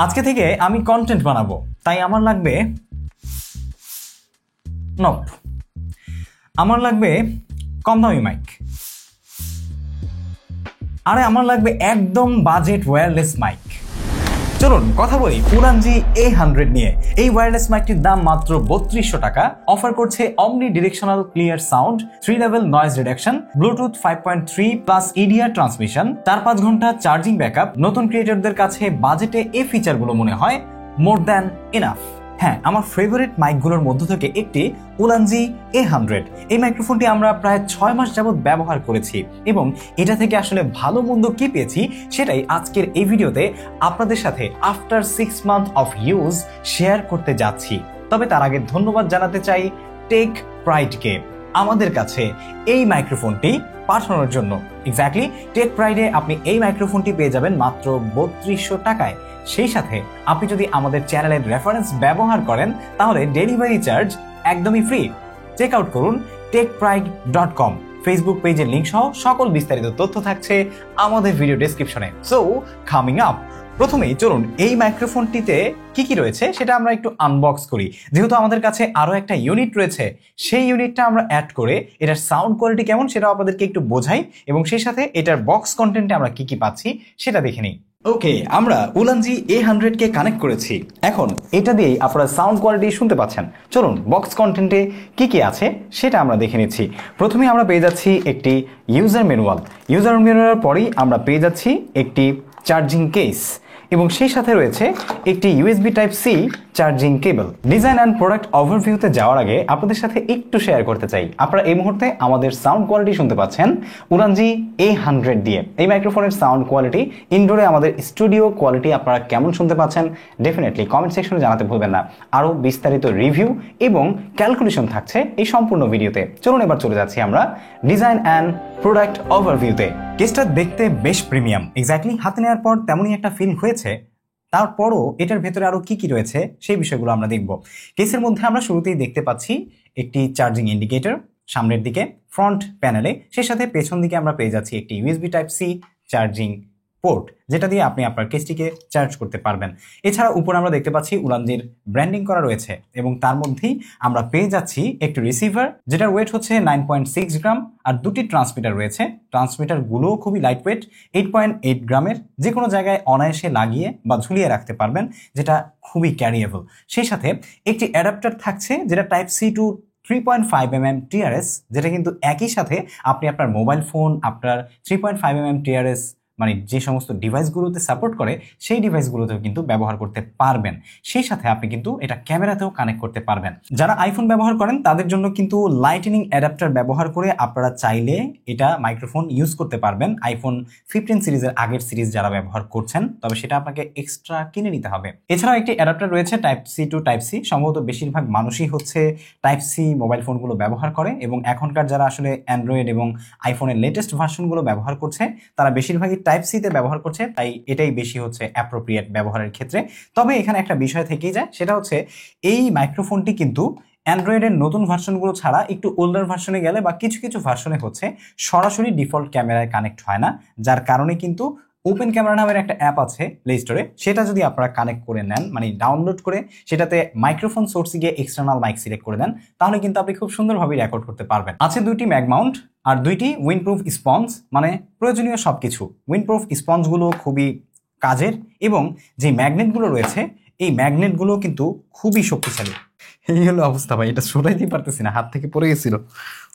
আজকে থেকে আমি কন্টেন্ট বানাবো, তাই আমার লাগবে আমার লাগবে কম দামি মাইক। আরে আমার লাগবে একদম বাজেট ওয়্যারলেস মাইক। চলুন কথা বলি উলানজি A100 নিয়ে। এই ওয়্যারলেস মাইকটির দাম মাত্র 3200 টাকা। অফার করছে অমনি directional clear sound, 3 level noise reduction, Bluetooth 5.3 plus EDR transmission, 4-5 ঘন্টা চার্জিং ব্যাকআপ। নতুন ক্রিয়েটরদের কাছে বাজেটে এই ফিচারগুলো মনে হয় মোর দ্যান এনাফ। হ্যাঁ, আমার ফেভারিট মাইকগুলোর মধ্য থেকে একটি উলানজি A100। এই মাইক্রোফোনটি আমরা প্রায় 6 মাস যাবত ব্যবহার করেছি এবং এটা থেকে আসলে ভালো মন্দ কি পেয়েছি সেটাই আজকের এই ভিডিওতে আপনাদের সাথে after 6 month of use share করতে যাচ্ছি। তবে তার আগে ধন্যবাদ জানাতে চাই টেক প্রাইডকে আমাদের কাছে এই মাইক্রোফোনটি পাঠানোর জন্য। এক্স্যাক্টলি টেক প্রাইডে আপনি এই মাইক্রোফোনটি পেয়ে যাবেন মাত্র 3200 টাকায়। সেই সাথে আপনি যদি আমাদের চ্যানেলের রেফারেন্স ব্যবহার করেন তাহলে ডেলিভারি চার্জ একদমই ফ্রি। চেক আউট করুন techpride.com। ফেসবুক পেজের লিংক সহ সকল বিস্তারিত তথ্য থাকছে আমাদের ভিডিও ডেসক্রিপশনে। সো কামিং আপ, প্রথমেই চলুন এই মাইক্রোফোনটিতে কি কি রয়েছে সেটা আমরা একটু আনবক্স করি। যেহেতু আমাদের কাছে আরো একটা ইউনিট রয়েছে, সেই ইউনিটটা আমরা অ্যাড করে এটার সাউন্ড কোয়ালিটি কেমন সেটা আপনাদেরকে একটু বোঝাই এবং সেই সাথে এটার বক্স কন্টেন্টে আমরা কি কি পাচ্ছি সেটা দেখে নিই। ওকে, আমরা উলানজি A100 কে কানেক্ট করেছি। এখন এটা দিয়েই আপনারা সাউন্ড কোয়ালিটি শুনতে পাচ্ছেন। চলুন বক্স কন্টেন্টে কি কি আছে সেটা আমরা দেখে নিচ্ছি। প্রথমে আমরা পেয়ে যাচ্ছি একটি ইউজার ম্যানুয়াল। ইউজার ম্যানুয়ালের পরেই আমরা পেয়ে যাচ্ছি একটি চার্জিং কেস এবং সেই সাথে রয়েছে একটি USB Type-C charging cable. Design and product ওভারভিউতে যাওয়ার আগে আপনাদের সাথে একটু শেয়ার করতে চাই, আপনারা এই মুহূর্তে আমাদের সাউন্ড কোয়ালিটি শুনতে পাচ্ছেন উলানজি A100 দিয়ে। এই মাইক্রোফোনের সাউন্ড কোয়ালিটি, ইনডোরে আমাদের স্টুডিও কোয়ালিটি আপনারা কেমন শুনতে পাচ্ছেন ডেফিনেটলি কমেন্ট সেকশনে জানাতে ভুলবেন না। আরও বিস্তারিত রিভিউ এবং ক্যালকুলেশন থাকছে এই সম্পূর্ণ ভিডিওতে। চলুন এবার চলে যাচ্ছি আমরা ডিজাইন অ্যান্ড প্রোডাক্ট ওভারভিউতে। কেসটা দেখতে বেশ প্রিমিয়াম, এক্স্যাক্টলি হাতে নেওয়ার পর তেমনই একটা ফিল হয়েছে। তারপরও এটার ভেতরে আরো কি কি রয়েছে সেই বিষয়গুলো আমরা দেখব। কেসের মধ্যে আমরা শুরুতেই দেখতে পাচ্ছি একটি চার্জিং ইন্ডিকেটর সামনের দিকে ফ্রন্ট প্যানেলে, সেই সাথে পেছন দিকে আমরা পেয়ে যাচ্ছি একটি USB Type-C চার্জিং পোর্ট, যেটা দিয়ে আপনি আপনার কেসটিকে চার্জ করতে পারবেন। এছাড়া উপরে আমরা দেখতে পাচ্ছি উলানজির ব্র্যান্ডিং করা রয়েছে এবং তার মধ্যেই আমরা পেয়ে যাচ্ছি একটি রিসিভার যেটার ওয়েট হচ্ছে 9.6 গ্রাম আর দুটি ট্রান্সমিটার রয়েছে। ট্রান্সমিটার গুলোও খুবই লাইট ওয়েট, 8.8 গ্রামের, যে কোনো জায়গায় অনায়াসে লাগিয়ে বা ঝুলিয়ে রাখতে পারবেন, যেটা খুবই ক্যারিয়েবল। সেই সাথে একটি অ্যাডাপ্টার থাকছে যেটা Type-C to 3.5mm TRS, যেটা কিন্তু একই সাথে আপনি আপনার মোবাইল ফোন, আপনার 3.5mm TRS মানে যে সমস্ত ডিভাইসগুলোতে সাপোর্ট করে সেই ডিভাইসগুলোতেও কিন্তু ব্যবহার করতে পারবেন। সেই সাথে আপনি কিন্তু এটা ক্যামেরাতেও কানেক্ট করতে পারবেন। যারা আইফোন ব্যবহার করেন তাদের জন্য কিন্তু লাইটনিং অ্যাডাপ্টার ব্যবহার করে আপনারা চাইলে এটা মাইক্রোফোন ইউজ করতে পারবেন। আইফোন 15 সিরিজের আগের সিরিজ যারা ব্যবহার করছেন, তবে সেটা আপনাকে এক্সট্রা কিনে নিতে হবে। এছাড়াও একটি অ্যাডাপ্টার রয়েছে Type-C to Type-C। সম্ভবত বেশিরভাগ মানুষই হচ্ছে Type-C মোবাইল ফোনগুলো ব্যবহার করে এবং এখনকার যারা আসলে অ্যান্ড্রয়েড এবং আইফোনের লেটেস্ট ভার্সনগুলো ব্যবহার করছে তারা বেশিরভাগই Type-C তে ব্যবহার করছে, তাই এটাই বেশি হচ্ছে অ্যাপ্রোপ্রিয়েট ব্যবহারের ক্ষেত্রে। তবে এখানে একটা বিষয় থেকেই যায়, সেটা হচ্ছে এই মাইক্রোফোনটি কিন্তু অ্যান্ড্রয়েডের নতুন ভার্সনগুলো ছাড়া একটু ওল্ডার ভার্সনে গেলে বা কিছু কিছু ভার্সনে হচ্ছে সরাসরি ডিফল্ট ক্যামেরায় কানেক্ট হয় না, যার কারণে কিন্তু ওপেন ক্যামেরা নামের একটা অ্যাপ আছে প্লে স্টোরে, সেটা যদি আপনারা কানেক্ট করে নেন, মানে ডাউনলোড করে সেটাতে মাইক্রোফোন সোর্সে গিয়ে এক্সটার্নাল মাইক সিলেক্ট করে দেন, তাহলে কিন্তু আপনি খুব সুন্দরভাবে রেকর্ড করতে পারবেন। আছে দুইটি ম্যাগ মাউন্ট আর দুইটি উইন্ডপ্রুফ স্পঞ্জ, মানে প্রয়োজনীয় সবকিছু। উইন্ডপ্রুফ স্পঞ্জগুলো খুবই কাজের এবং যে ম্যাগনেটগুলো রয়েছে এই ম্যাগনেটগুলো কিন্তু খুবই শক্তিশালী। এই হলো অবস্থা ভাই, এটা সরাইতে পারতেছি না, হাত থেকে পড়ে গেছিল।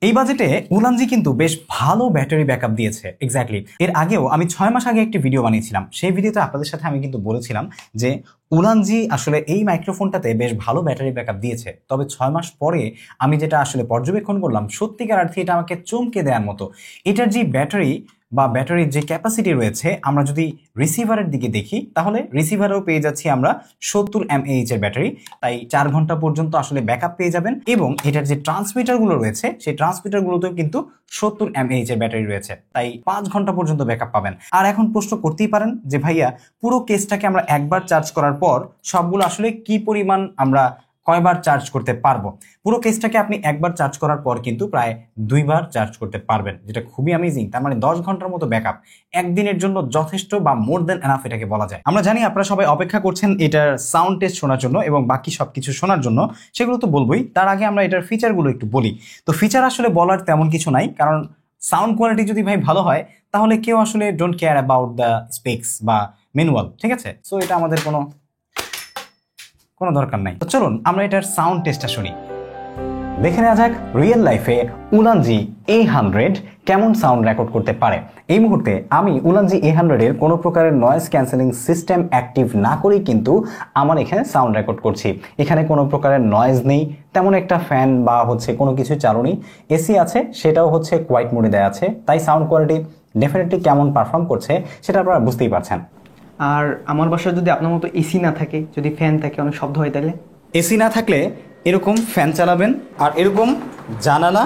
এই বাজেটে উলানজি কিন্তু বেশ ভালো ব্যাটারি ব্যাকআপ দিয়েছে। এক্স্যাক্টলি এর আগেও আমি 6 মাস আগে একটি ভিডিও বানিয়েছিলাম, সেই ভিডিওতে আপনাদের সাথে আমি কিন্তু বলেছিলাম যে উলানজি আসলে এই মাইক্রোফোনটাতে বেশ ভালো ব্যাটারি ব্যাকআপ দিয়েছে। তবে 6 মাস পরে আমি যেটা আসলে পর্যবেক্ষণ করলাম, সত্যিকার অর্থে এটা আমাকে চমকে দেওয়ার মতো। এটার যে ব্যাটারি বা ব্যাটারির যে ক্যাপাসিটি রয়েছে, আমরা যদি রিসিভারের দিকে দেখি তাহলে রিসিভারেও পেয়ে যাচ্ছি আমরা 70 mAh এর ব্যাটারি, তাই 4 ঘন্টা পর্যন্ত আসলে ব্যাকআপ পেয়ে যাবেন। এবং এটার যে ট্রান্সমিটারগুলো রয়েছে সেই ট্রান্সমিটারগুলোতেও কিন্তু 70 mAh এর ব্যাটারি রয়েছে, তাই 5 ঘন্টা পর্যন্ত ব্যাকআপ পাবেন। আর এখন প্রশ্ন করতেই পারেন যে ভাইয়া পুরো কেসটাকে আমরা একবার চার্জ করার পর সবগুলো আসলে কি পরিমাণ আমরা কয়বার চার্জ করতে পারবো। পুরো কেসটাকে আপনি একবার চার্জ করার পর কিন্তু প্রায় 2বার চার্জ করতে পারবেন, যেটা খুবই অ্যামেজিং। তার মানে 10 ঘন্টার মতো ব্যাকআপ একদিনের জন্য যথেষ্ট বা মোর দেন এনাফ এটাকে বলা যায়। আমরা জানি আপনারা সবাই অপেক্ষা করছেন এটার সাউন্ড টেস্ট শোনার জন্য এবং বাকি সবকিছু শোনার জন্য, সেগুলো তো বলবোই। তার আগে আমরা এটার ফিচারগুলো একটু বলি। তো ফিচার আসলে বলার তেমন কিছু নাই, কারণ সাউন্ড কোয়ালিটি যদি ভাই ভালো হয় তাহলে কেউ আসলে don't care about the specs বা ম্যানুয়াল, ঠিক আছে? সো এটা আমাদের কোনো দরকার নাই। তো চলুন আমরা এটার সাউন্ড টেস্টটা শুনি। দেখে নেওয়া যাক রিয়েল লাইফে উলানজি A100 কেমন সাউন্ড রেকর্ড করতে পারে। এই মুহূর্তে আমি উলানজি A100 এর কোনো প্রকারের নয়েজ ক্যান্সেলিং সিস্টেম অ্যাক্টিভ না করেই কিন্তু আমার এখানে সাউন্ড রেকর্ড করছি। এখানে কোনো প্রকারের নয়েজ নেই, তেমন একটা ফ্যান বা কোনো কিছু চালু নেই। এসি আছে, সেটাও কোয়াইট মোডে দেওয়া আছে, তাই সাউন্ড কোয়ালিটি ডেফিনেটলি কেমন পারফর্ম করছে সেটা আপনারা বুঝতেই পারছেন। আর আমার বাসায় যদি আপনার মতো এসি না থাকে, যদি ফ্যান থাকে, অনেক শব্দ হয়, তাহলে এসি না থাকলে এরকম ফ্যান চালাবেন আর এরকম জানালা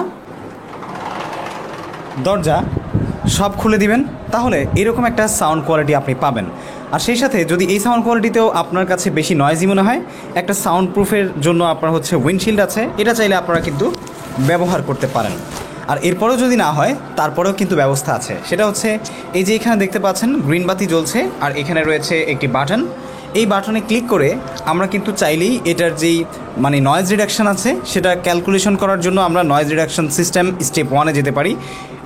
দরজা সব খুলে দিবেন, তাহলে এরকম একটা সাউন্ড কোয়ালিটি আপনি পাবেন। আর সেই সাথে যদি এই সাউন্ড কোয়ালিটিতেও আপনার কাছে বেশি নয়েজি মনে হয়, একটা সাউন্ড প্রুফের জন্য আপনার উইন্ডশিল্ড আছে, এটা চাইলে আপনারা কিন্তু ব্যবহার করতে পারেন। আর এরপরেও যদি না হয় তারপরেও কিন্তু ব্যবস্থা আছে, সেটা এই যে এখানে দেখতে পাচ্ছেন গ্রিন বাতি জ্বলছে আর এখানে রয়েছে একটি বাটন। এই বাটনে ক্লিক করে আমরা কিন্তু চাইলেই এটার যেই নয়েজ রিডাকশন আছে সেটা ক্যালকুলেশন করার জন্য আমরা নয়েজ রিডাকশন সিস্টেম স্টেপ 1-এ যেতে পারি।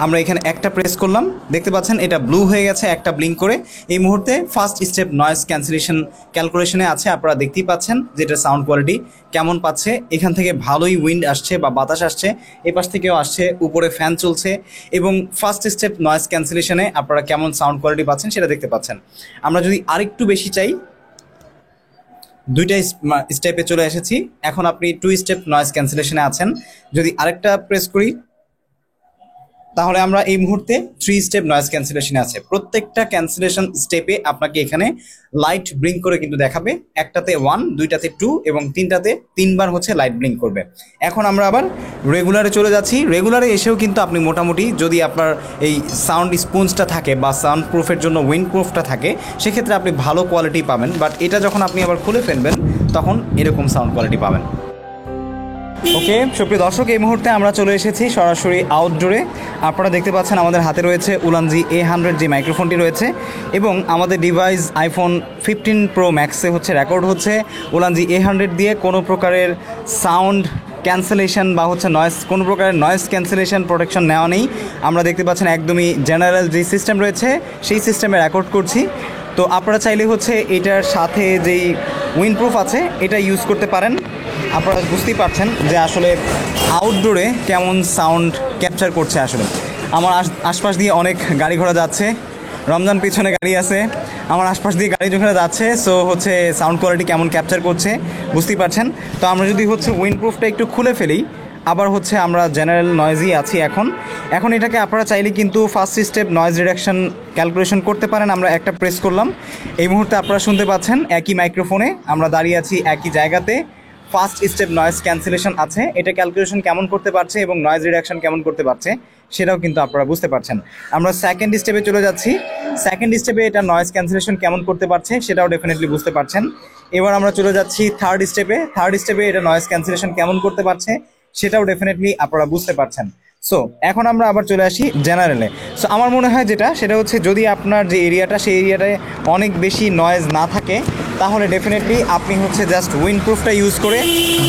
আমরা এখানে একটা প্রেস করলাম, দেখতে পাচ্ছেন এটা ব্লু হয়ে গেছে একটা ব্লিঙ্ক করে। এই মুহূর্তে ফার্স্ট স্টেপ নয়েজ ক্যান্সেলেশন ক্যালকুলেশনে আছে, আপনারা দেখতেই পাচ্ছেন যে এটার সাউন্ড কোয়ালিটি কেমন পাচ্ছে। এখান থেকে ভালোই উইন্ড আসছে বা বাতাস আসছে, এই পাশ থেকেও আসছে, উপরে ফ্যান চলছে এবং ফার্স্ট স্টেপ নয়েজ ক্যান্সেলেশনে আপনারা কেমন সাউন্ড কোয়ালিটি পাচ্ছেন সেটা দেখতে পাচ্ছেন। আমরা যদি আরেকটু বেশি চাই, 2টা স্টেপে চলে এসেছি, এখন আপনি 2 স্টেপ নয়েজ ক্যান্সেলেশনে আছেন। যদি আরেকটা প্রেস করি তাহলে আমরা এই মুহূর্তে 3 স্টেপ নয়েজ ক্যান্সেলেশনে আছে। প্রত্যেকটা ক্যান্সেলেশন স্টেপে আপনাকে এখানে লাইট ব্লিঙ্ক করে কিন্তু দেখাবে। একটাতে 1, 2টাতে 2 এবং 3টাতে 3বার লাইট ব্লিঙ্ক করবে। এখন আমরা আবার রেগুলারে চলে যাচ্ছি। রেগুলারে এসেও কিন্তু আপনি মোটামুটি যদি আপনার এই সাউন্ড স্পঞ্জটা থাকে বা সাউন্ড প্রুফের জন্য উইন্ড প্রুফটা থাকে, সেক্ষেত্রে আপনি ভালো কোয়ালিটি পাবেন। বাট এটা যখন আপনি আবার খুলে ফেলবেন তখন এরকম সাউন্ড কোয়ালিটি পাবেন। ওকে সুপ্রিয় দর্শক, এই মুহূর্তে আমরা চলে এসেছি সরাসরি আউটডোরে। আপনারা দেখতে পাচ্ছেন আমাদের হাতে রয়েছে উলানজি A100 যে মাইক্রোফোনটি রয়েছে এবং আমাদের ডিভাইস আইফোন 15 প্রো ম্যাক্সে রেকর্ড হচ্ছে উলানজি A100 দিয়ে। কোনো প্রকারের সাউন্ড ক্যান্সেলেশন বা নয়েজ, কোনো প্রকারের নয়েজ ক্যান্সেলেশন প্রোটেকশন নেওয়া নেই। আমরা দেখতে পাচ্ছেন একদমই জেনারেল যে সিস্টেম রয়েছে সেই সিস্টেমে রেকর্ড করছি। তো আপনারা চাইলে এটার সাথে যেই উইন্ড প্রুফ আছে এটা ইউজ করতে পারেন। আপনারা বুঝতেই পারছেন যে আসলে আউটডোরে কেমন সাউন্ড ক্যাপচার করছে। আসলে আমার আশপাশ দিয়ে অনেক গাড়ি ঘোড়া যাচ্ছে, রমজান পিছনে গাড়ি আছে, আমার আশপাশ দিয়ে গাড়ি যখন যাচ্ছে, সো সাউন্ড কোয়ালিটি কেমন ক্যাপচার করছে বুঝতেই পারছেন। তো আমরা যদি উইন্ড প্রুফটা একটু খুলে ফেলি, আবার আমরা জেনারেল নয়েজই আছি এখন এটাকে আপনারা চাইলে কিন্তু first step noise reduction calculation করতে পারেন। আমরা একটা প্রেস করলাম, এই মুহূর্তে আপনারা শুনতে পাচ্ছেন একই মাইক্রোফোনে আমরা দাঁড়িয়ে আছি একই জায়গাতে। ফার্স্ট স্টেপ নয়েজ ক্যান্সেলেশন আছে, এটা ক্যালকুলেশন কেমন করতে পারছে এবং নয়েজ রিডাকশন কেমন করতে পারছে সেটাও কিন্তু আপনারা বুঝতে পারছেন। আমরা সেকেন্ড স্টেপে চলে যাচ্ছি, সেকেন্ড স্টেপে এটা নয়েজ ক্যান্সেলেশন কেমন করতে পারছে সেটাও ডেফিনেটলি বুঝতে পারছেন। এবার আমরা চলে যাচ্ছি থার্ড স্টেপে এটা নয়েজ ক্যান্সেলেশন কেমন করতে পারছে সেটাও ডেফিনেটলি আপনারা বুঝতে পারছেন। সো এখন আমরা আবার চলে আসি জেনারেলে। সো আমার মনে হয় সেটা যদি আপনার যে এরিয়াটা সেই এরিয়াটায় অনেক বেশি নয়েজ না থাকে তাহলে ডেফিনেটলি আপনি জাস্ট উইন্ড প্রুফটা ইউজ করে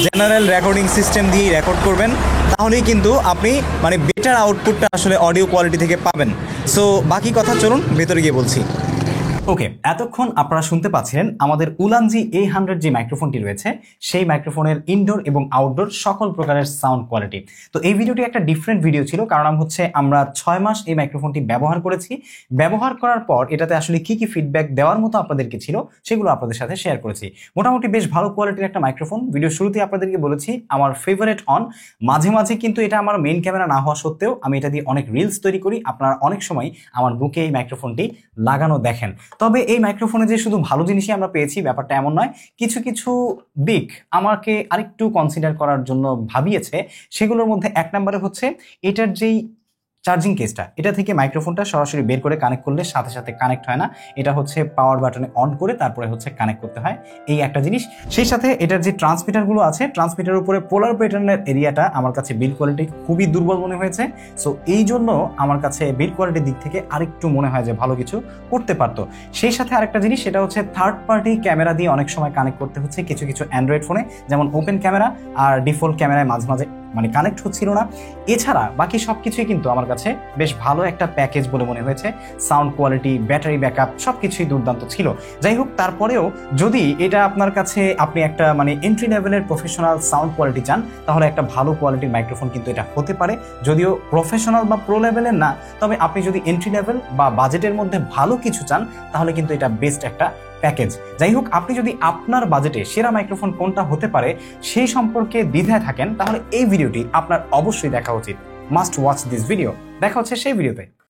জেনারেল রেকর্ডিং সিস্টেম দিয়ে রেকর্ড করবেন, তাহলেই কিন্তু আপনি বেটার আউটপুটটা অডিও কোয়ালিটি থেকে পাবেন। সো বাকি কথা চলুন ভেতরে গিয়ে বলছি। ওকে, এতক্ষণ আপনারা শুনতে পাচ্ছিলেন আমাদের উলানজি A100 যে মাইক্রোফোনটি রয়েছে সেই মাইক্রোফোনের ইনডোর এবং আউটডোর সকল প্রকারের সাউন্ড কোয়ালিটি। তো এই ভিডিওটি একটা ডিফারেন্ট ভিডিও ছিল, কারণ আমরা 6 মাস এই মাইক্রোফোনটি ব্যবহার করেছি। ব্যবহার করার পর এটাতে আসলে কি কি ফিডব্যাক দেওয়ার মতো আপনাদেরকে ছিল সেগুলো আপনাদের সাথে শেয়ার করেছি। মোটামুটি বেশ ভালো কোয়ালিটির একটা মাইক্রোফোন। ভিডিও শুরুতেই আপনাদেরকে বলেছি আমার ফেভারিট অন। মাঝে মাঝে কিন্তু এটা আমার মেইন ক্যামেরা না হওয়া সত্ত্বেও আমি এটা দিয়ে অনেক রিলস তৈরি করি। আপনারা অনেক সময় আমার বুকে এই মাইক্রোফোনটি লাগানো দেখেন। তবে এই মাইক্রোফোনে যে শুধু ভালো জিনিসই আমরা পেয়েছি ব্যাপারটা এমন নয়, কিছু কিছু দিক আমাকে আরেকটু কনসিডার করার জন্য ভাবিয়েছে। সেগুলোর মধ্যে এক নম্বরে এটার যেই চার্জিং কেসটা, এটা থেকে মাইক্রোফোনটা সরাসরি বের করে কানেক্ট করলে সাথে সাথে কানেক্ট হয় না, এটা হচ্ছে পাওয়ার বাটনে অন করে তারপরে হচ্ছে কানেক্ট করতে হয়, এই একটা জিনিস। সেই সাথে এটার যে ট্রান্সমিটারগুলো আছে, ট্রান্সমিটারের উপরে পোলার প্যাটার্নের এরিয়াটা আমার কাছে বিল্ড কোয়ালিটি খুবই দুর্বল মনে হয়েছে। সো এই জন্য আমার কাছে বিল্ড কোয়ালিটির দিক থেকে আরেকটু মনে হয় যে ভালো কিছু করতে পারতো। সেই সাথে আরেকটা জিনিস, সেটা হচ্ছে থার্ড পার্টি ক্যামেরা দিয়ে অনেক সময় কানেক্ট করতে হচ্ছে কিছু কিছু অ্যান্ড্রয়েড ফোনে, যেমন ওপেন ক্যামেরা আর ডিফল্ট ক্যামেরায় মাঝে মাঝে মানে কানেক্ট হচ্ছিল না। এছাড়া বাকি সব কিছুই কিন্তু আমার কাছে বেশ ভালো একটা প্যাকেজ বলে মনে হয়েছে। সাউন্ড কোয়ালিটি, ব্যাটারি ব্যাকআপ সবকিছুই দুর্দান্ত ছিল। যাই হোক, তারপরেও যদি এটা আপনার কাছে আপনি একটা মানে এন্ট্রি লেভেলের প্রফেশনাল সাউন্ড কোয়ালিটি চান, তাহলে একটা ভালো কোয়ালিটির মাইক্রোফোন কিন্তু এটা হতে পারে। যদিও প্রফেশনাল বা প্রো লেভেলের না, তবে আপনি যদি এন্ট্রি লেভেল বা বাজেটের মধ্যে ভালো কিছু চান, তাহলে কিন্তু এটা বেস্ট একটা প্যাকেজ। যাই হোক, আপনি যদি আপনার বাজেটে সেরা মাইক্রোফোন কোনটা হতে পারে সেই সম্পর্কে দ্বিধায় থাকেন, তাহলে এই ভিডিওটি আপনার অবশ্যই দেখা উচিত। Must watch this video. দেখা হচ্ছে সেই ভিডিওতে।